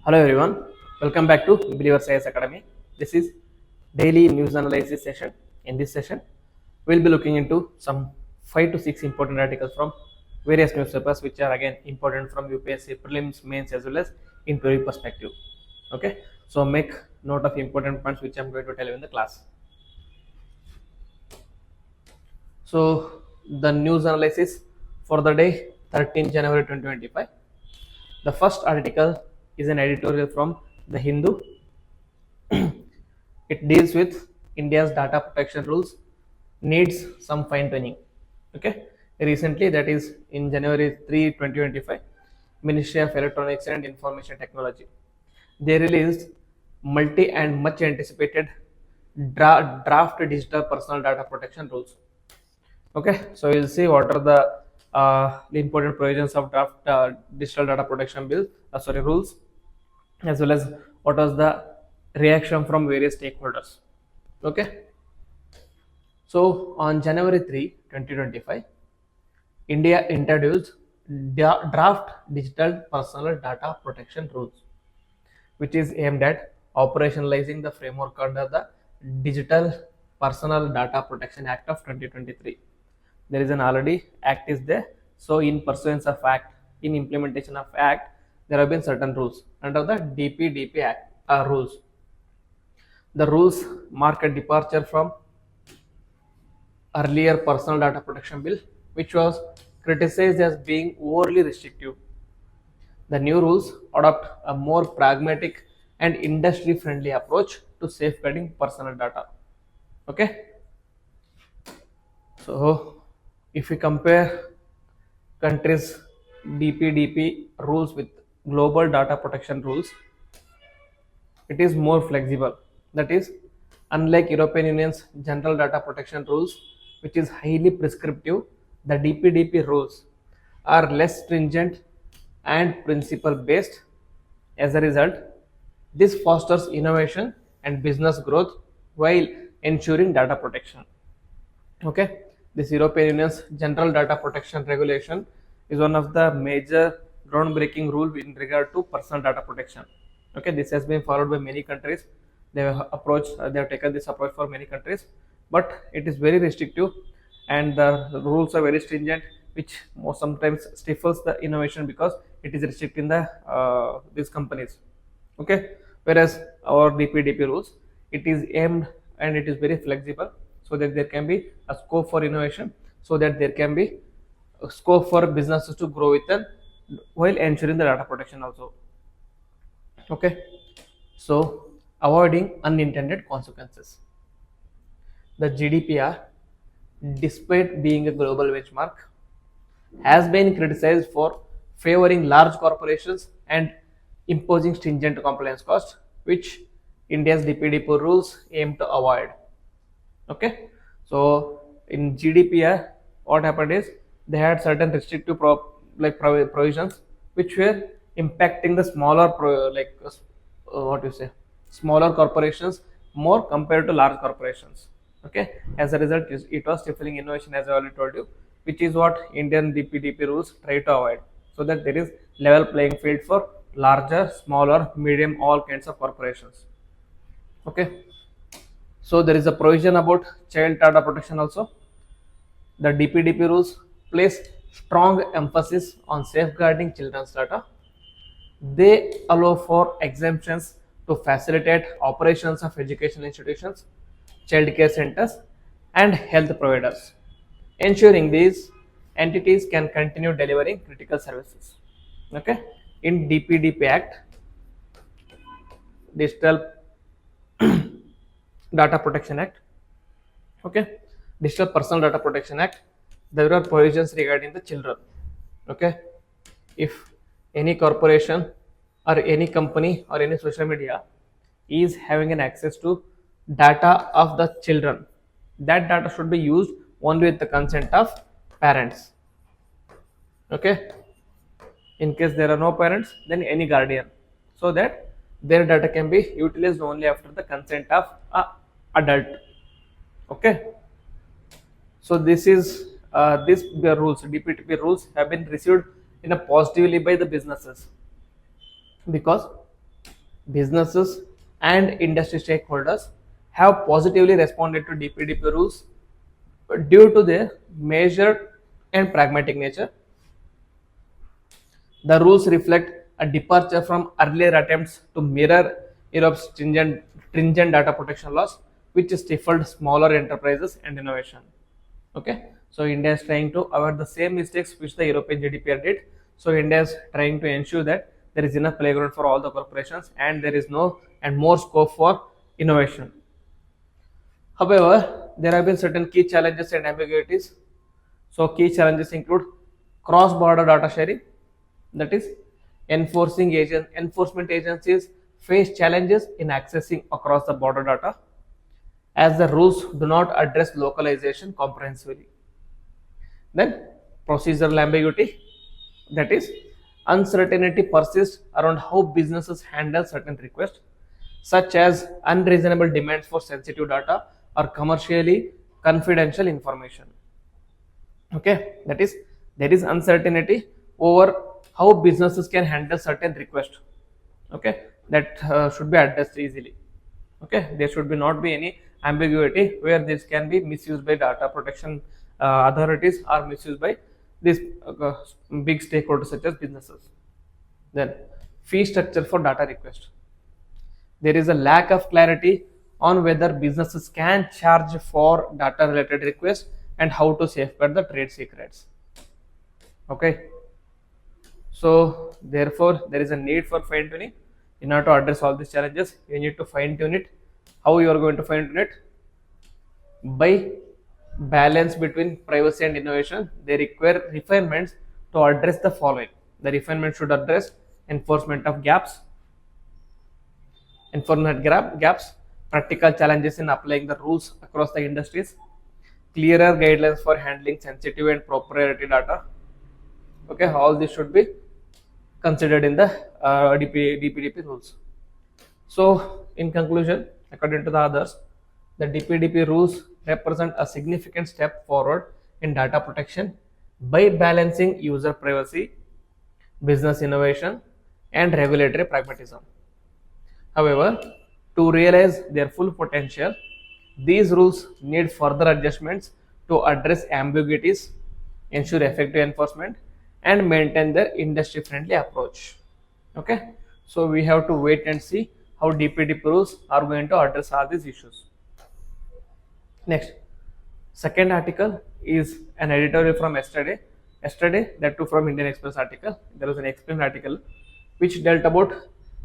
Hello everyone, welcome back to Believer Science Academy. This is daily news analysis session. In this session, we'll be looking into some 5 to 6 important articles from various newspapers which are again important from UPSC prelims, mains as well as interview perspective. Okay, so make note of important points which I'm going to tell you in the class. So the news analysis for the day 13 January 2025. The first article is an editorial from The Hindu. It deals with India's data protection rules needs some fine tuning. Okay, recently, that is in January 3, 2025, Ministry of Electronics and Information Technology, they released multi and much anticipated draft digital personal data protection rules. Okay, so you'll see what are the important provisions of draft digital data protection bill, rules, as well as what was the reaction from various stakeholders. Okay, so on January 3, 2025, India introduced draft digital personal data protection rules, which is aimed at operationalizing the framework under the Digital Personal Data Protection Act of 2023. There is an already act is there, so in pursuance of act, in implementation of act, there have been certain rules under the DPDP act rules. The rules mark a departure from earlier personal data protection bill, which was criticized as being overly restrictive. The new rules adopt a more pragmatic and industry friendly approach to safeguarding personal data. Okay, so if we compare countries' DPDP rules with global data protection rules, it is more flexible. That is, unlike European Union's general data protection rules, which is highly prescriptive, the DPDP rules are less stringent and principle based. As a result, this fosters innovation and business growth while ensuring data protection. Okay, this European Union's general data protection regulation is one of the major groundbreaking rule in regard to personal data protection. Okay, this has been followed by many countries. They have taken this approach for many countries, but it is very restrictive and the rules are very stringent, which sometimes stifles the innovation because it is restricting the these companies. Okay, whereas our DPDP rules, it is aimed and it is very flexible, so that there can be a scope for innovation, so that there can be a scope for businesses to grow with them while ensuring the data protection also. Okay, so avoiding unintended consequences. The GDPR, despite being a global benchmark, has been criticized for favoring large corporations and imposing stringent compliance costs, which India's DPDP rules aim to avoid. Okay, so in GDPR, what happened is they had certain restrictive provisions which were impacting the smaller smaller corporations more compared to large corporations. Okay, as a result, it was stifling innovation, as I already told you, which is what Indian DPDP rules try to avoid, so that there is level playing field for larger, smaller, medium, all kinds of corporations. Okay, so there is a provision about child data protection also. The DPDP rules place strong emphasis on safeguarding children's data. They allow for exemptions to facilitate operations of education institutions, child care centers, and health providers, ensuring these entities can continue delivering critical services. Okay, in DPDP Act, Digital Data Protection Act, okay, Digital Personal Data Protection Act, there are provisions regarding the children. Okay, if any corporation or any company or any social media is having an access to data of the children, that data should be used only with the consent of parents. Okay, in case there are no parents, then any guardian, so that their data can be utilized only after the consent of a adult. Okay, so this is this rules, DPDP rules have been received in a positively by the businesses, because businesses, and industry stakeholders have positively responded to DPDP rules due to their measured and pragmatic nature. The rules reflect a departure from earlier attempts to mirror Europe's stringent data protection laws, which stifled smaller enterprises and innovation. Okay, so India is trying to avoid the same mistakes which the European GDPR did. So India is trying to ensure that there is enough playground for all the corporations and there is no and more scope for innovation. However, there have been certain key challenges and ambiguities. So key challenges include cross-border data sharing, that is, enforcement agencies face challenges in accessing across the border data as the rules do not address localization comprehensively. Then procedural ambiguity, that is, uncertainty persists around how businesses handle certain requests, such as unreasonable demands for sensitive data or commercially confidential information. Okay, that is, there is uncertainty over how businesses can handle certain requests. Okay, that should be addressed easily. Okay, there should be not be any ambiguity where this can be misused by data protection authorities or misused by these big stakeholders such as businesses. Then fee structure for data request, there is a lack of clarity on whether businesses can charge for data related requests and how to safeguard the trade secrets. Okay, so therefore there is a need for fine tuning. In order to address all these challenges, you need to fine tune it. How you are going to fine tune it? By balance between privacy and innovation, they require refinements to address the following. The refinement should address enforcement of gaps, practical challenges in applying the rules across the industries, clearer guidelines for handling sensitive and proprietary data. Okay, all this should be considered in the DPDP rules. So, in conclusion, according to the others, the DPDP rules represent a significant step forward in data protection by balancing user privacy, business innovation, and regulatory pragmatism. However, to realize their full potential, these rules need further adjustments to address ambiguities, ensure effective enforcement, and maintain their industry friendly approach. Okay, so we have to wait and see how DPDP rules are going to address all these issues. Next, second article is an editorial from yesterday, that too from Indian Express article. There was an explained article which dealt about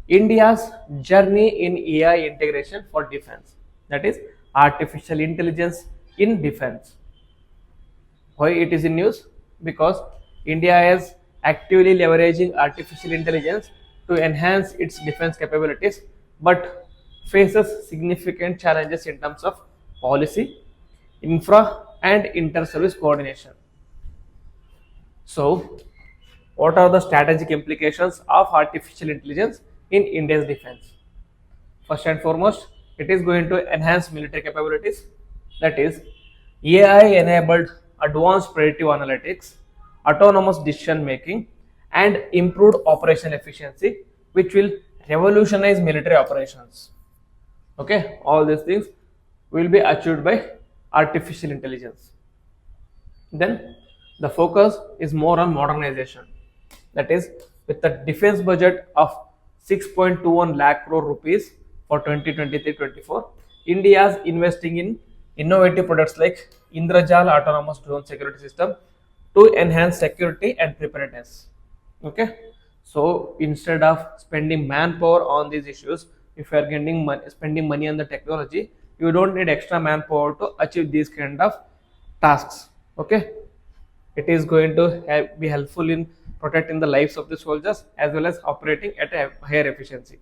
India's journey in AI integration for defense, that is artificial intelligence in defense. Why it is in news? Because India is actively leveraging artificial intelligence to enhance its defense capabilities, but faces significant challenges in terms of policy, infra, and inter-service coordination. So, what are the strategic implications of artificial intelligence in India's defense? First and foremost, it is going to enhance military capabilities, that is, AI enabled advanced predictive analytics, autonomous decision making, and improved operational efficiency, which will revolutionize military operations. Okay, all these things will be achieved by artificial intelligence. Then the focus is more on modernization, that is, with the defense budget of 6.21 lakh crore rupees for 2023-24, India is investing in innovative products like Indrajal autonomous drone security system to enhance security and preparedness. Okay, so instead of spending manpower on these issues, if you are spending money on the technology, you don't need extra manpower to achieve these kind of tasks. Okay, it is going to be helpful in protecting the lives of the soldiers as well as operating at a higher efficiency.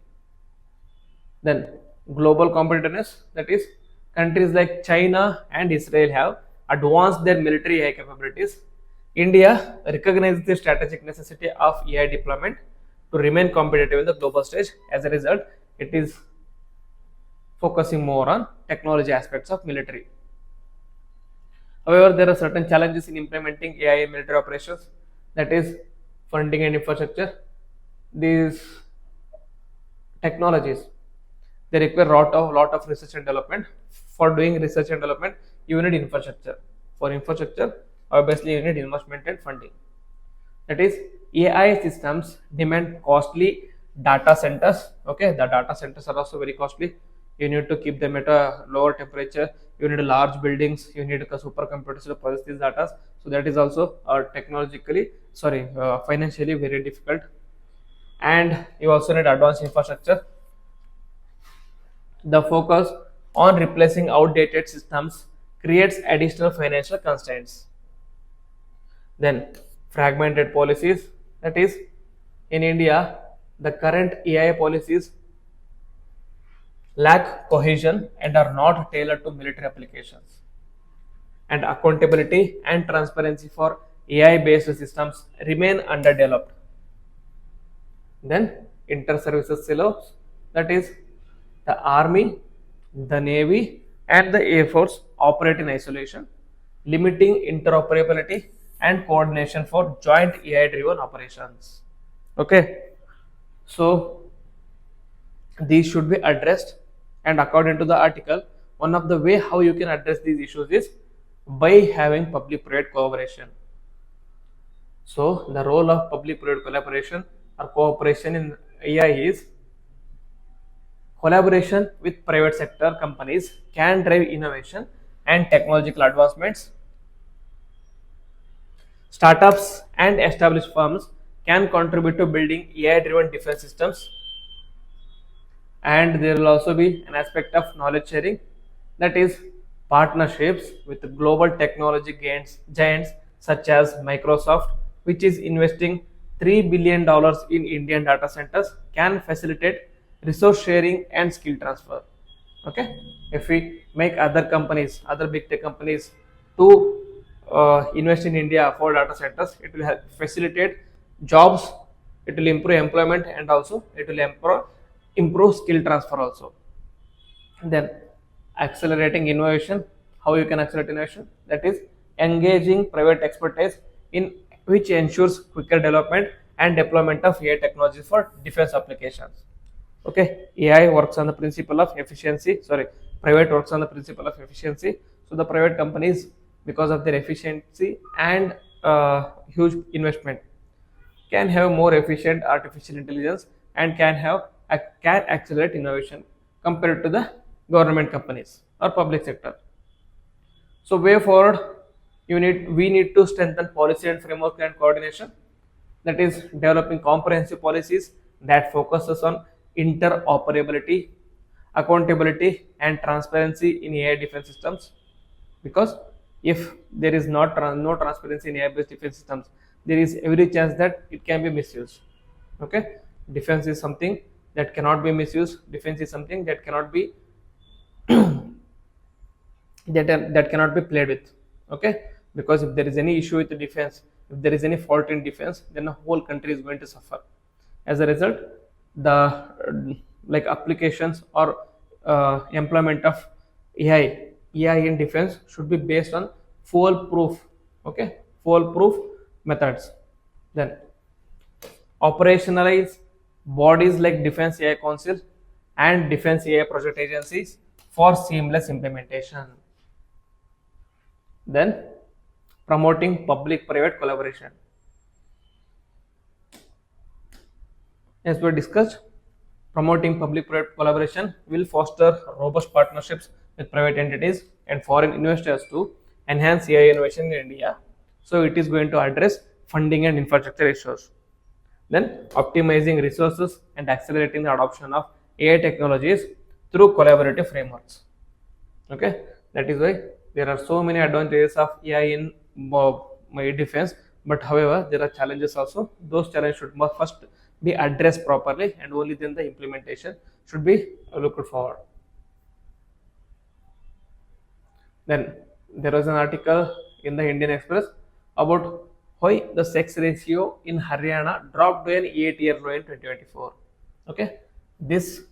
Then global competitiveness, that is, countries like China and Israel have advanced their military AI capabilities. India recognizes the strategic necessity of AI deployment to remain competitive in the global stage. As a result, it is focusing more on technology aspects of military. However, there are certain challenges in implementing AI in military operations, that is funding and infrastructure. These technologies. They require lot of research and development. For doing research and development, you need infrastructure. For infrastructure, obviously you need investment and funding. That is, AI systems demand costly data centers. Okay, the data centers are also very costly. You need to keep them at a lower temperature. You need large buildings. You need supercomputers to process these data. So that is also financially very difficult. And you also need advanced infrastructure. The focus on replacing outdated systems creates additional financial constraints. Then, fragmented policies, that is, in India, the current AI policies lack cohesion and are not tailored to military applications. And accountability and transparency for AI based systems remain underdeveloped. Then, inter-services silos, that is, the army, the navy, and the air force operate in isolation, limiting interoperability and coordination for joint AI driven operations. Okay, so these should be addressed, and according to the article, one of the way how you can address these issues is by having public private collaboration. So the role of public private collaboration or cooperation in AI is collaboration with private sector companies can drive innovation and technological advancements. Startups and established firms can contribute to building AI driven defense systems, and there will also be an aspect of knowledge sharing, that is, partnerships with global technology giants such as Microsoft, which is investing $3 billion in Indian data centers, can facilitate resource sharing and skill transfer. Okay, if we make other big tech companies to invest in India for data centers, it will help facilitate jobs, it will improve employment, and also it will improve skill transfer also. Then, accelerating innovation, how you can accelerate innovation, that is, engaging private expertise in which ensures quicker development and deployment of AI technology for defense applications. Okay, AI works on the principle of efficiency, private works on the principle of efficiency. So the private companies, because of their efficiency and huge investment, can have more efficient artificial intelligence and can accelerate innovation compared to the government companies or public sector. So way forward, we need to strengthen policy and framework and coordination, that is, developing comprehensive policies that focuses on interoperability, accountability, and transparency in AI defense systems. Because if there is no transparency in AI based defense systems, there is every chance that it can be misused. Okay, defense is something that cannot be misused. Defense is something that cannot be that cannot be played with. Okay, because if there is any issue with the defense, if there is any fault in defense, then the whole country is going to suffer. As a result, the applications or employment of AI in defense should be based on foolproof, okay, foolproof methods. Then, operationalize bodies like Defense AI Council and Defense AI Project Agencies for seamless implementation. Then, promoting public-private collaboration. As we discussed, promoting public-private collaboration will foster robust partnerships with private entities and foreign investors to enhance AI innovation in India. So it is going to address funding and infrastructure issues. Then, optimizing resources and accelerating the adoption of AI technologies through collaborative frameworks. Okay, that is why there are so many advantages of AI in my defense, but however there are challenges also. Those challenges should first be addressed properly, and only then the implementation should be looked forward. Then there was an article in the Indian Express about why the sex ratio in Haryana dropped to an 8-year low in 2024. Okay, this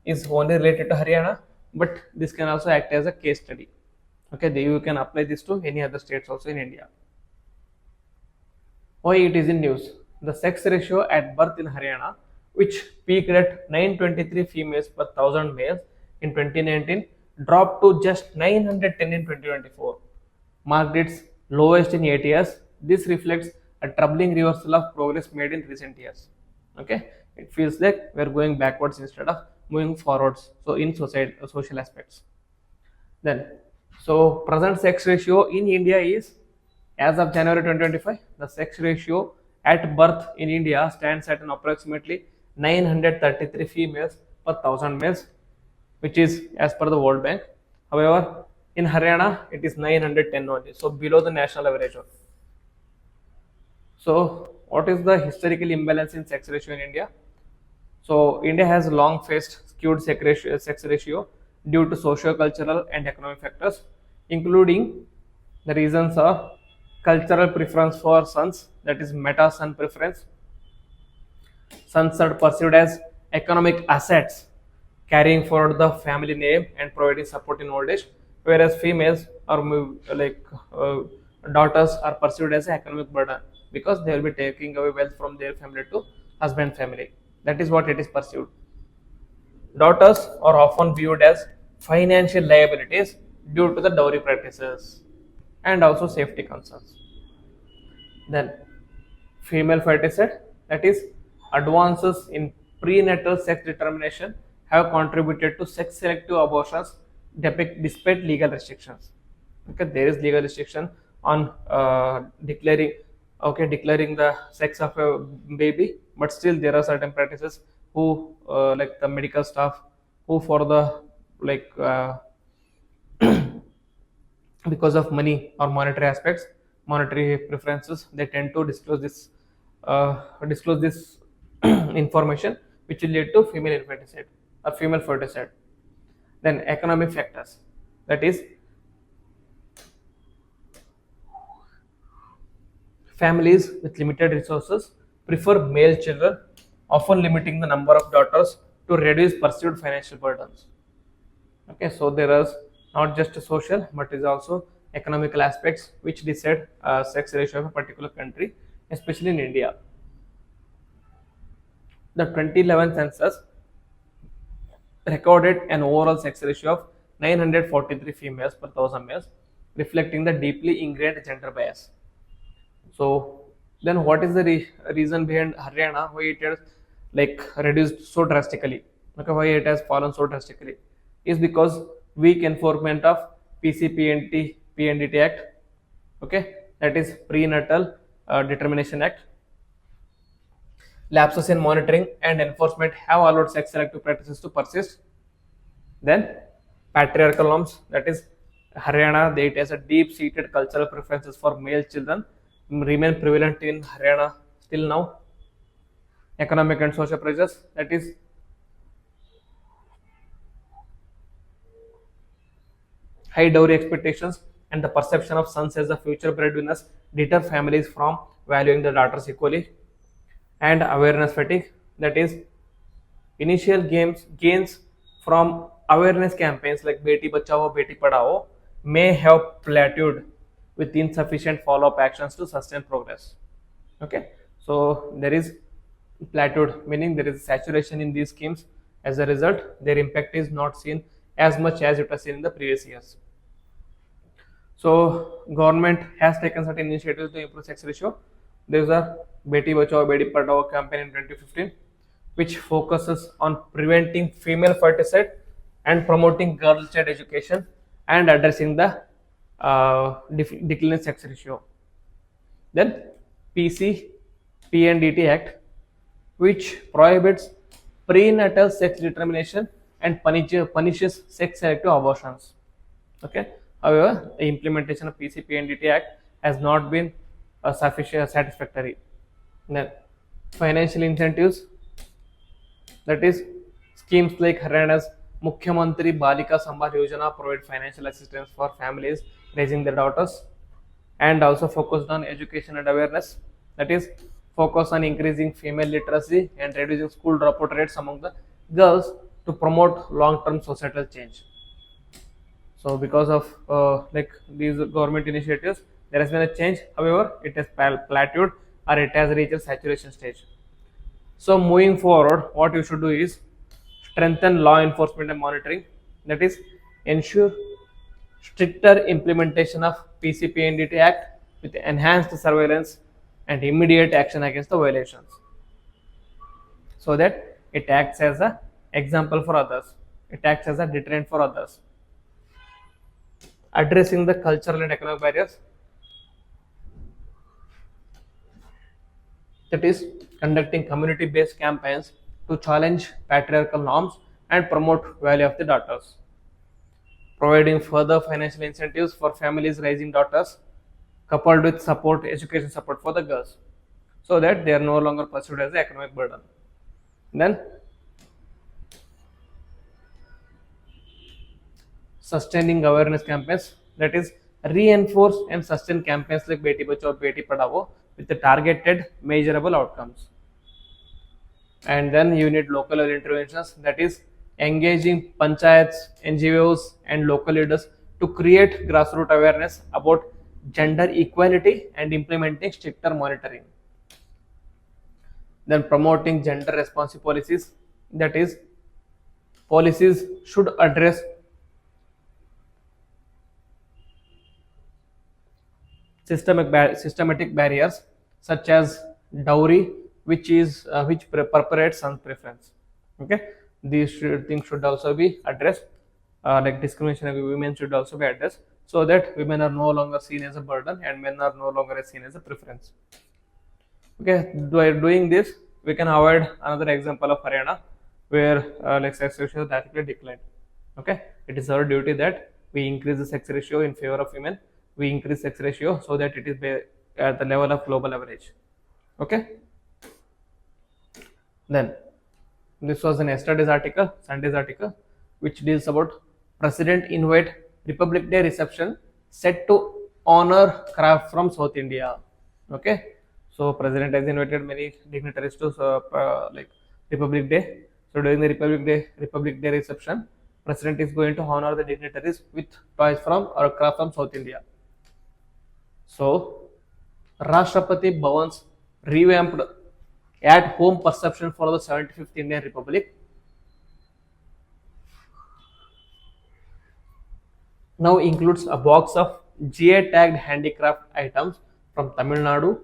is only related to Haryana, but this can also act as a case study. Okay, you can apply this to any other states also in India. Why it is in news? The sex ratio at birth in Haryana which peaked at 923 females per 1000 males in 2019, dropped to just 910 in 2024, marked its lowest in 8 years. This reflects a troubling reversal of progress made in recent years. Okay, it feels like we're going backwards instead of moving forwards. So in society, social aspects. Then, so present sex ratio in India is, as of January 2025, the sex ratio at birth in India stands at an approximately 933 females per 1000 males, which is as per the World Bank. However, in Haryana, it is 910 only, so below the national average. So, what is the historical imbalance in sex ratio in India? So, India has long faced skewed sex ratio due to socio-cultural and economic factors, including the reasons are cultural preference for sons, that is meta son preference. Sons are perceived as economic assets, carrying forward the family name and providing support in old age, whereas females are daughters are perceived as an economic burden because they will be taking away wealth from their family to husband family. That is what it is perceived. Daughters are often viewed as financial liabilities due to the dowry practices and also safety concerns. Then, female feticide, that is, advances in prenatal sex determination have contributed to sex selective abortions despite legal restrictions. Okay, there is legal restriction on declaring the sex of a baby, but still there are certain practices who like the medical staff who for the like because of money or monetary aspects, monetary preferences, they tend to disclose this information, which will lead to female infanticide or female ferticide. Then economic factors, that is, families with limited resources prefer male children, often limiting the number of daughters to reduce perceived financial burdens. Okay, so there is not just social but is also economical aspects which decide sex ratio of a particular country, especially in India. The 2011 census recorded an overall sex ratio of 943 females per 1000 males, reflecting the deeply ingrained gender bias. So then, what is the reason behind Haryana why it has like reduced so drastically? Okay, why it has fallen so drastically? Is because weak enforcement of PCPNT PNDT Act. Okay, that is Prenatal Determination Act. Lapses in monitoring and enforcement have allowed sex selective practices to persist. Then patriarchal norms, that is Haryana, it has a deep-seated cultural preferences for male children remain prevalent in Haryana still now. Economic and social pressures, that is high dowry expectations and the perception of sons as the future breadwinners deter families from valuing the daughters equally. And awareness fatigue, that is initial gains from awareness campaigns like Beti Bachao Beti Padhao may have plateaued with insufficient follow-up actions to sustain progress. Okay, so there is plateaued, meaning there is saturation in these schemes. As a result, their impact is not seen as much as it was seen in the previous years. So government has taken certain initiatives to improve sex ratio. There is a Beti Bachao Beti Padhao campaign in 2015, which focuses on preventing female ferticide and promoting girl child education and addressing the declining sex ratio. Then PC PNDT Act, which prohibits prenatal sex determination and punishes sex selective abortions. Okay. However, the implementation of PCPNDT Act has not been sufficient satisfactory. Then, financial incentives, that is, schemes like Haryana's Mukhyamantri Balika Sambhal Yojana provide financial assistance for families raising their daughters, and also focused on education and awareness, that is, focus on increasing female literacy and reducing school dropout rates among the girls to promote long-term societal change. So because of like these government initiatives, there has been a change. However, it has plateaued or it has reached a saturation stage. So moving forward, what you should do is strengthen law enforcement and monitoring. That is, ensure stricter implementation of PCPNDT Act with enhanced surveillance and immediate action against the violations, so that it acts as a example for others. It acts as a deterrent for others. Addressing the cultural and economic barriers, that is, conducting community-based campaigns to challenge patriarchal norms and promote value of the daughters, providing further financial incentives for families raising daughters, coupled with support, education support for the girls, so that they are no longer perceived as an economic burden. Then, sustaining awareness campaigns, that is, reinforce and sustain campaigns like Beti Bachao, Beti Padhao with the targeted, measurable outcomes. And then you need local level interventions, that is, engaging panchayats, NGOs, and local leaders to create grassroots awareness about gender equality and implementing stricter monitoring. Then promoting gender responsive policies, that is, policies should address systematic barriers such as dowry, which perpetuates some preference. Okay, these things should also be addressed. Like discrimination of women should also be addressed, so that women are no longer seen as a burden and men are no longer seen as a preference. Okay, by doing this, we can avoid another example of Haryana, where like sex ratio drastically declined. Okay, it is our duty that we increase the sex ratio in favor of women. We increase sex ratio so that it is at the level of global average. Okay. Then this was an yesterday's article, Sunday's article, which deals about President invite Republic Day reception set to honor craft from South India. Okay, so President has invited many dignitaries to like Republic Day. So during the Republic Day reception, President is going to honor the dignitaries with toys from or craft from South India. So Rashtrapati Bhavan's revamped at-home perception for the 75th Indian Republic now includes a box of GA tagged handicraft items from Tamil Nadu,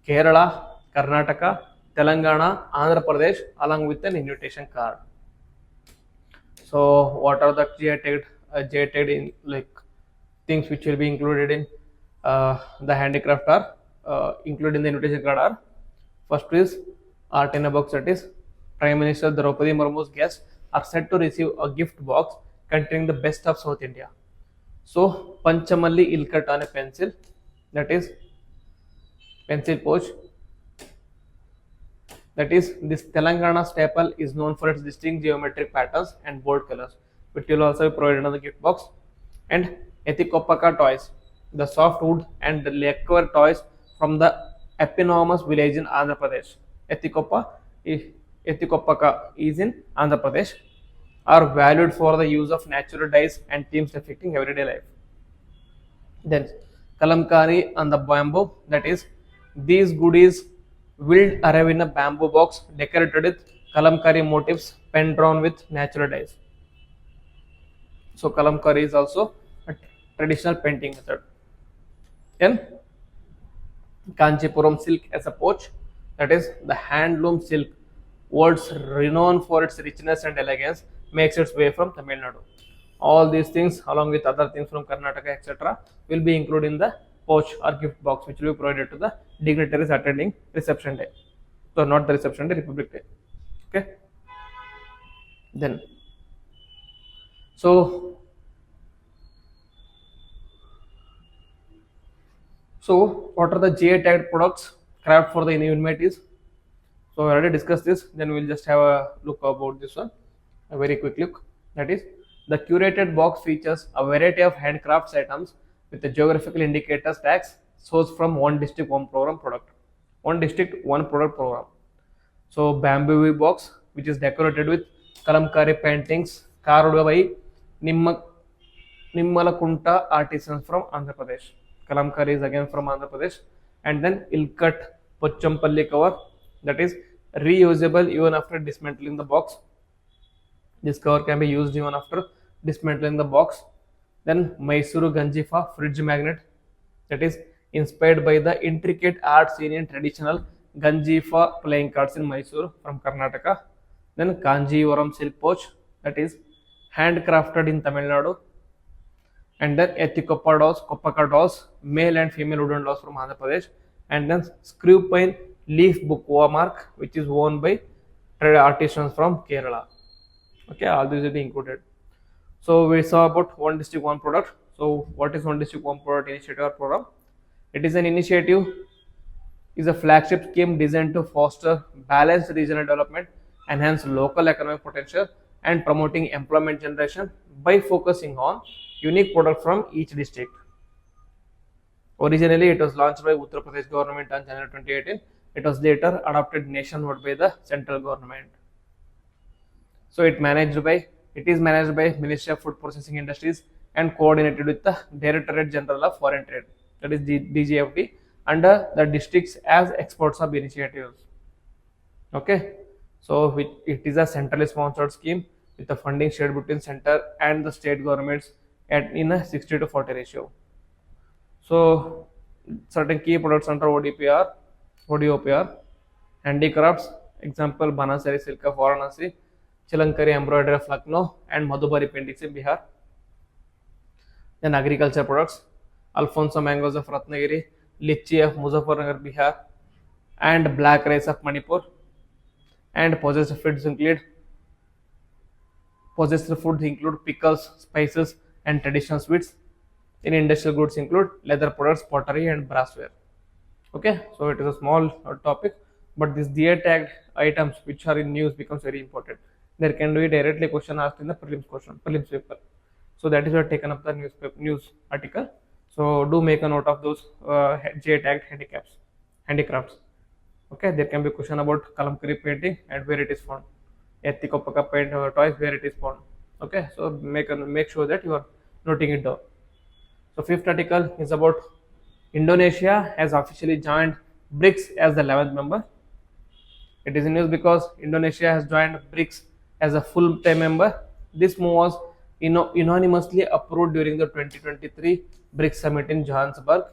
Kerala, Karnataka, Telangana, Andhra Pradesh, along with an invitation card. So, what are the GA tagged in like things which will be included in the handicraft are included in the invitation card are: first is art in a box, that is, Prime Minister Draupadi Murmu's guests are set to receive a gift box containing the best of South India. So, Panchamalli Ilkat on a pencil, that is, pencil pouch. That is, this Telangana staple is known for its distinct geometric patterns and bold colors, which will also be provided in the gift box. And Ethikopaka toys, the soft wood and the lacquer toys from the eponymous village in Andhra Pradesh. Ethikopaka is in Andhra Pradesh, are valued for the use of natural dyes and themes affecting everyday life. Then kalamkari and the bamboo, that is, these goodies will arrive in a bamboo box decorated with kalamkari motifs pen drawn with natural dyes. So kalamkari is also a traditional painting method. Then Kanchipuram silk as a pouch, that is, the handloom silk, world's renowned for its richness and elegance, makes its way from Tamil Nadu. All these things, along with other things from Karnataka, etc., will be included in the pouch or gift box, which will be provided to the dignitaries attending reception day. So, not the reception day, Republic Day. Okay. Then, so what are the GA tagged products craft for the invitees? So, I already discussed this. Then we'll just have a look about this one, a very quick look. That is, the curated box features a variety of handcrafts items with the geographical indicators tags sourced from one district, one program product. One district, one product program. So bamboo box, which is decorated with kalamkari paintings carved by Nimmalakunta artisans from Andhra Pradesh. Kalamkari is again from Andhra Pradesh. And then Ilkat Pochampalli cover, that is, reusable even after dismantling the box. This cover can be used even after dismantling the box. Then Mysuru Ganjifa fridge magnet, that is inspired by the intricate art seen in traditional Ganjifa playing cards in Mysuru from Karnataka. Then Kanjivaram silk pouch, that is handcrafted in Tamil Nadu. And then Ethikopa dolls, Kopaka dolls, male and female wooden dolls from Andhra Pradesh. And then screw pine leaf bookwa mark, which is worn by artisans from Kerala. Okay, all these will be included. So we saw about one district one product. So what is one district one product initiative or program? It is an initiative, is a flagship scheme designed to foster balanced regional development, enhance local economic potential, and promoting employment generation by focusing on unique products from each district. Originally, it was launched by Uttar Pradesh government on January 2018. It was later adopted nationwide by the central government. So it is managed by Ministry of Food Processing Industries and coordinated with the Directorate General of Foreign Trade, that is DGFT, under the districts as experts of initiatives. Okay, so it is a centrally sponsored scheme with the funding shared between center and the state governments in a 60:40 ratio. So certain key products under ODOPR, handicrafts, example Banasari silk of Varanasi, Chilankari embroidery of Lucknow, and Madhubari paintings in Bihar. Then agriculture products, Alfonso mangoes of Ratnagiri, Lychee of Muzaffarnagar, Bihar, and black rice of Manipur. And processed foods include pickles, spices, and traditional sweets. In industrial goods include leather products, pottery, and brassware. Okay, so it is a small topic, but these DA tagged items which are in news becomes very important. There can be directly question asked in the prelims paper. So that is why I taken up the news article. So do make a note of those J tagged handicrafts. Okay, there can be question about kalamkari painting and where it is found. Ethikopaka paint toys, where it is found. Okay, so make sure that you are noting it down. So fifth article is about Indonesia has officially joined BRICS as the 11th member. It is in news because Indonesia has joined BRICS as a full-time member. This move was unanimously approved during the 2023 BRICS summit in Johannesburg,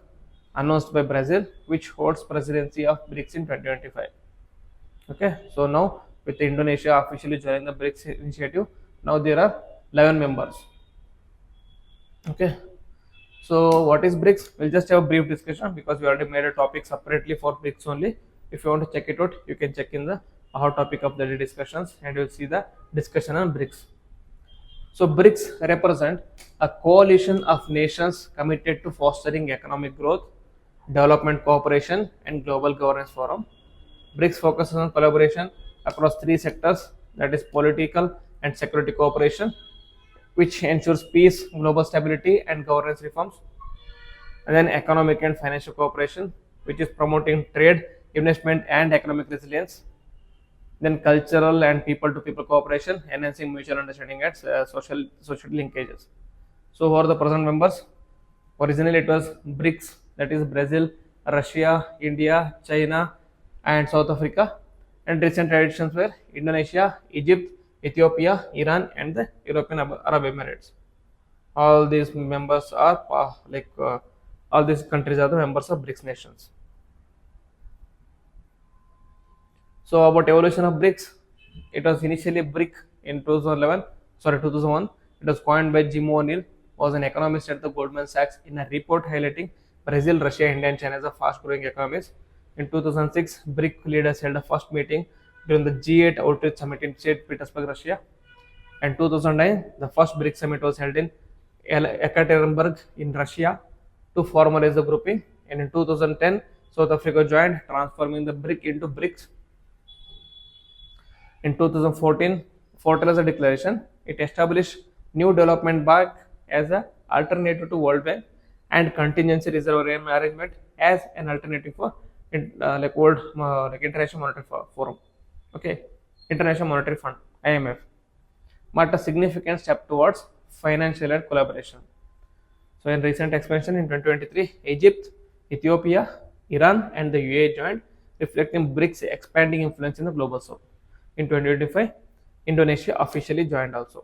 announced by Brazil, which holds presidency of BRICS in 2025. Okay, so now with Indonesia officially joining the BRICS initiative, now there are 11 members. Okay, so what is BRICS? We'll just have a brief discussion because we already made a topic separately for BRICS only. If you want to check it out, you can check in the hot topic of the discussions and you'll see the discussion on BRICS. So BRICS represent a coalition of nations committed to fostering economic growth, development cooperation, and global governance forum. BRICS focuses on collaboration across three sectors, that is political and security cooperation, which ensures peace, global stability, and governance reforms. And then economic and financial cooperation, which is promoting trade, investment, and economic resilience. Then cultural and people-to-people cooperation, enhancing mutual understanding and social linkages. So who are the present members? Originally it was BRICS, that is Brazil, Russia, India, China, and South Africa. And recent additions were Indonesia, Egypt, Ethiopia, Iran, and the European Arab Emirates. All these members are all these countries are the members of BRICS nations. So about evolution of BRICS, it was initially BRIC in 2001. It was coined by Jim O'Neill, was an economist at the Goldman Sachs, in a report highlighting Brazil, Russia, India, and China as a fast-growing economies. In 2006, BRIC leaders held a first meeting during the G8 Outreach Summit in St. Petersburg, Russia. And 2009, the first BRIC summit was held in Ekaterinburg in Russia to formalize the grouping. And in 2010, South Africa joined, transforming the BRIC into BRICS. In 2014, Fortaleza Declaration, it established New Development Bank as an alternative to World Bank and Contingency Reserve Arrangement as an alternative for International Monetary Forum. Okay, International Monetary Fund (IMF) marked a significant step towards financial aid collaboration. So, in recent expansion in 2023, Egypt, Ethiopia, Iran, and the UAE joined, reflecting BRICS expanding influence in the global south. In 2025, Indonesia officially joined also.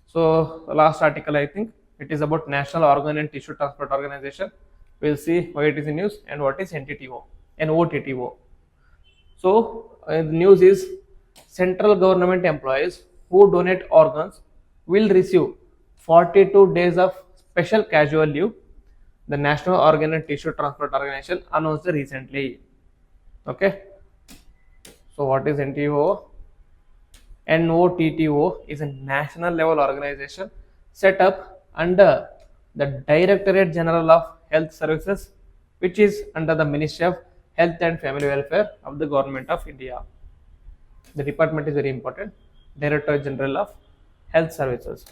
So the last article, I think it is about National Organ and Tissue Transport Organization. We'll see why it is in news and what is NTTO, NOTTO. So the news is central government employees who donate organs will receive 42 days of special casual leave. The National Organ and Tissue Transport Organization announced recently. Okay. So what is NTO? NOTTO is a national level organization set up under the Directorate General of Health Services, which is under the Ministry of Health and Family Welfare of the Government of India. The department is very important. Directorate General of Health Services.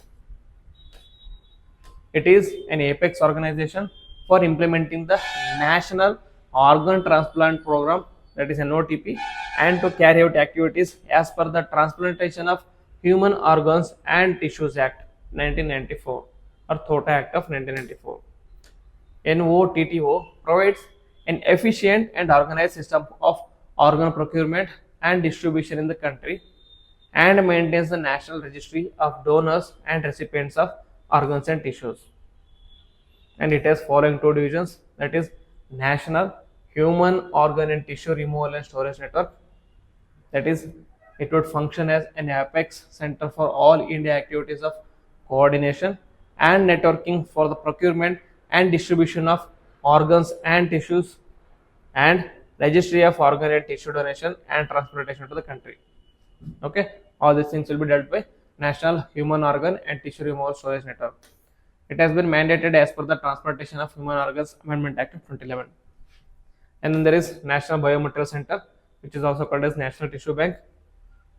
It is an apex organization for implementing the National Organ Transplant Program, that is NOTP, and to carry out activities as per the Transplantation of Human Organs and Tissues Act 1994 or THOTA Act of 1994. NOTTO provides an efficient and organized system of organ procurement and distribution in the country and maintains the national registry of donors and recipients of organs and tissues. And it has following two divisions, that is National Human Organ and Tissue Removal and Storage Network, that is it would function as an apex center for all India activities of coordination and networking for the procurement and distribution of organs and tissues and registry of organ and tissue donation and transplantation to the country. Okay, all these things will be dealt by National Human Organ and Tissue Removal Storage Network. It has been mandated as per the Transplantation of Human Organs Amendment Act of 2011. And then there is National Biomaterial Center, which is also called as National Tissue Bank.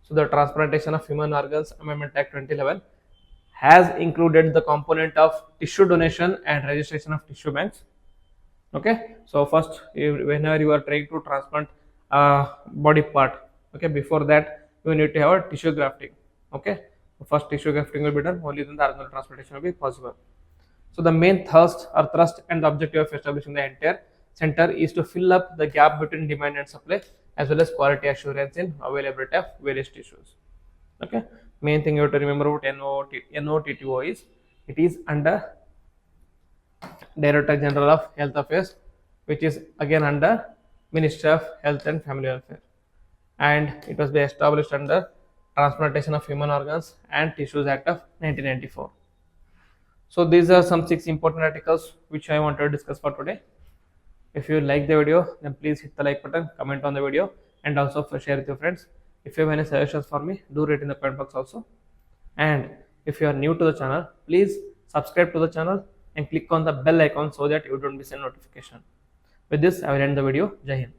So the Transplantation of Human Organs Amendment Act 2011 has included the component of tissue donation and registration of tissue banks. Okay, so first, whenever you are trying to transplant a body part, okay, before that you need to have a tissue grafting. Okay, first tissue grafting will be done, only then the organ transplantation will be possible. So the main thrust and the objective of establishing the entire center is to fill up the gap between demand and supply, as well as quality assurance in availability of various tissues. Okay, main thing you have to remember about NOTTO is it is under Director General of Health Affairs, which is again under Ministry of Health and Family Welfare, and it was established under Transplantation of Human Organs and Tissues Act of 1994. So these are some 6 important articles which I wanted to discuss for today. If you like the video, then please hit the like button, comment on the video, and also share with your friends. If you have any suggestions for me, do write in the comment box also. And if you are new to the channel, please subscribe to the channel and click on the bell icon so that you don't miss a notification. With this, I will end the video. Jai Hind.